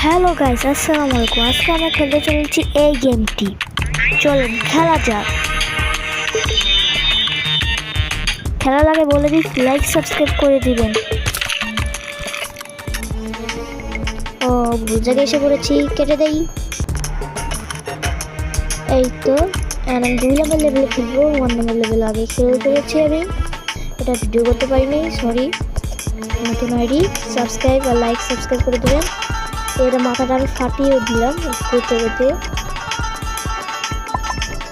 Hello guys, আসসালামু আলাইকুম। আজকে আমরা খেলতে চলেছি এই গেমটি। চলেন খেলা যাক। খেলার আগে বলে দিই, লাইক সাবস্ক্রাইব করে দিবেন। ও ভুল জায়গায় এসে পড়েছি, কেটে দেই। এই তো আমি 2 নম্বর লেভেলে খেলবো। 1 নম্বর লেভেল আগে খেলে ফেলেছি আমি, এটা ভিডিও করতে পারিনি, সরি। নতুন আইডি, সাবস্ক্রাইব আর লাইক সাবস্ক্রাইব করে দেবেন। এর মাথাটা আমি ফাটিয়ে দিলাম করতে করতে।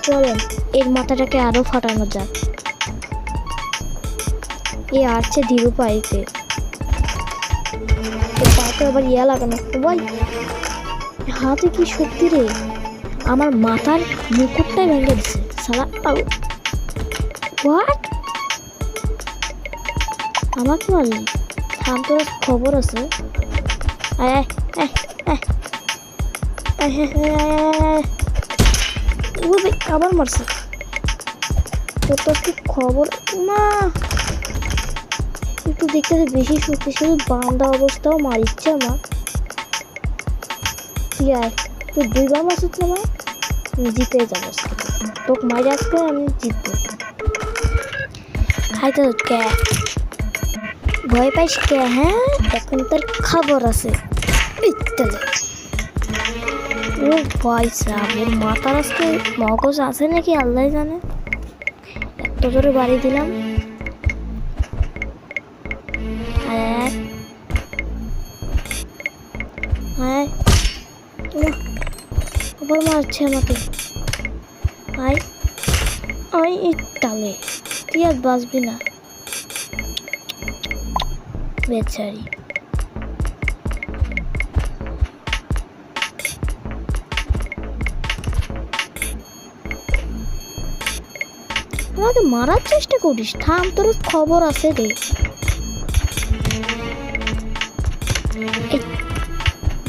চলেন এর মাথাটাকে আরো ফাটানো যাক। এ আসছে ধীরু পাইতে, পাতে আবার ইয়া লাগানো। ভাই হাতে কি শক্তি রে, আমার মাথার মুকুটটাই ভেঙে দিচ্ছে সালা। হোয়াট, আমাকে মারলি? থাম, তোর খবর আছে। আবার মারছে, তোর তো কি খবর? মা একটু দেখতে বেশি শক্তিশালী বান্দা অবস্থাও মারিচ্ছে আমার। কি আয় তুই 2বার মারছিস না, আমার আমি জিতে যাবো তোকে মারি, আজকে আমি জিতবো। খাইতে কে ভয় পাইস কে? হ্যাঁ, এখন তার খবর আছে। ও পয়সা ওর মাথার আজকে মগজ আছে নাকি আল্লাহ জানে। এত জোরে বাড়ি দিলাম। আবার মারছে আমাকে। তালে তুই আর বাঁচবি না বেচারি। আমাকে মারার চেষ্টা করিস? থাম, তোর খবর আছে রে।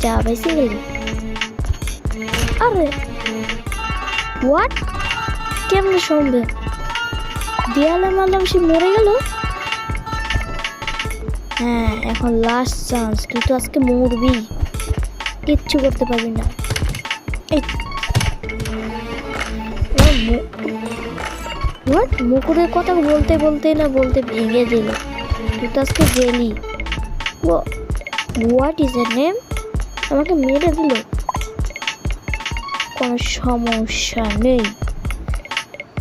যা বেশি গেলি। আরে হোয়াট, কেমনে সম্ভব? দেয়ালে মারলাম, সে মরে গেল। হ্যাঁ, এখন লাস্ট চান্স, তুই তো আজকে মরবি, কিচ্ছু করতে পারবি না। মুকুরের কথা বলতে বলতে না বলতে ভেঙে দিল। তুই তো আজকে গেলি। হোয়াট ইজ এর নেম? আমাকে মেরে দিল। কোনো সমস্যা নেই,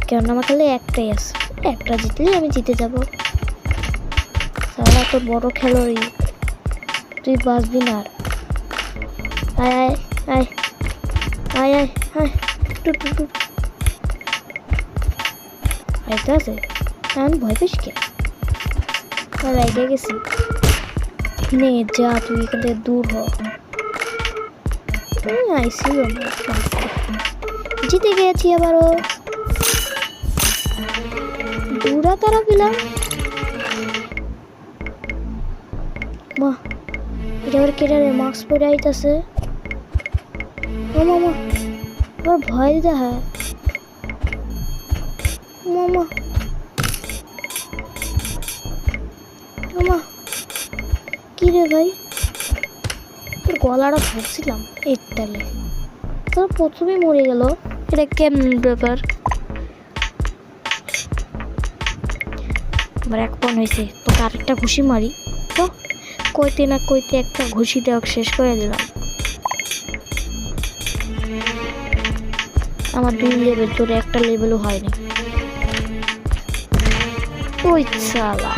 কেন আমার খালি একটাই আছে, একটা জিতলেই আমি জিতে যাব। সারা তো বড় খেলোয়াড়ই, তুই বাঁচবি না। আয় আয় আয় আয় আয় আয় টু টু টু। আইতে আছে, আমি ভয় পেয়েছি কে? রাইডে গেছি। নে যা, তুই এখান থেকে দূর হ। আইসি জিতে গেছি আবারও। দূরা তারা পেলাম। মা এটা আবার কেটে মাস্ক পরে আইতাছে। মামা আবার ভয় দিতে হয়। মামা মামা কি রে ভাই, তোর গলাটা ধরছিলাম একটালে, তোর প্রথমে মরে গেল। এটা কেমন ব্যাপার? এবার 1 পয়েন্ট হয়েছে, তোকে আরেকটা ঘুষি মারি তো। কইতে না কইতে একটা ঘুষি দেওয়া শেষ করে দিলাম। আমার 2 লেভেল, তোর একটা লেভেলও হয়নি। ওই শালা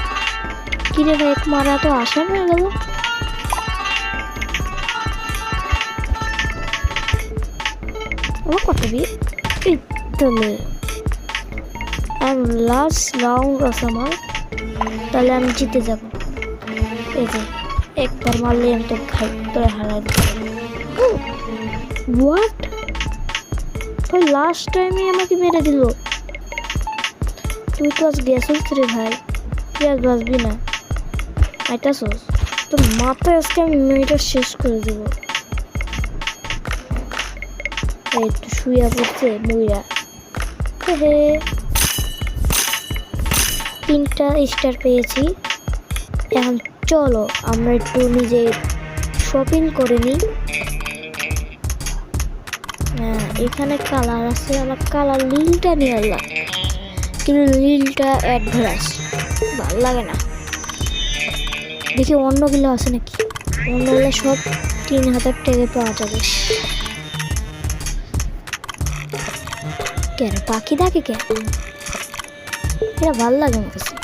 কিরে ভাই, এক মারা তো আসান হয়ে গেল। কত বিয়ে আর লাস্ট রাউন্ড আছে আমার, তাহলে আমি জিতে যাব। এই যে একবার মারলে আমি তো খাই, তোরা হারাই দিতে। হোয়াট, ভাই লাস্ট টাইমে আমাকে মেরে দিল। তুই তো আজ গেছিস রে ভাই, তুই আজ বাঁচবি না। এটা সোস তোর মাথায় আজকে আমি মেয়েটা শেষ করে দেবো। এই তো শুয়ে পড়ছে মইরা। হে 3টা স্টার পেয়েছি। এখন চলো আমরা একটু নিজে শপিং করে নিই। এখানে কালার আছে, আমার কালার নীলটা নিয়ে আনলাম, কিন্তু নীলটা অ্যাডভান্স ভালো লাগে না। দেখি অন্যগুলো আছে নাকি, অন্যগুলো সব 3000 টাকায় পাওয়া যাবে। কেন পাখি ডাকে কেন, এটা ভালো লাগে আমার কাছে।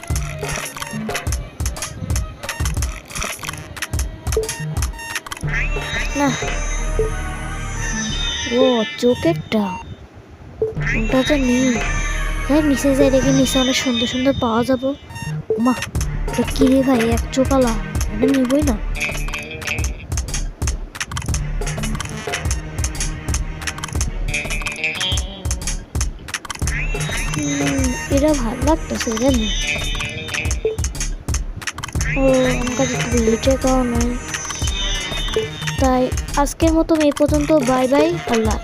না ও চোখেরটা ওটা তো নেই। হ্যাঁ নিচে যাই দেখি, নিচে অনেক সুন্দর সুন্দর পাওয়া যাবো। মা এটা কি রে ভাই, এক চোখালা, এটা নিবই না। এটা ভালো লাগতেছে, এটা নেই। ও আমার কাছে তো রিটেকাও নয়। তাই আজকের মতো এই পর্যন্ত, বাই বাই, আল্লাহ।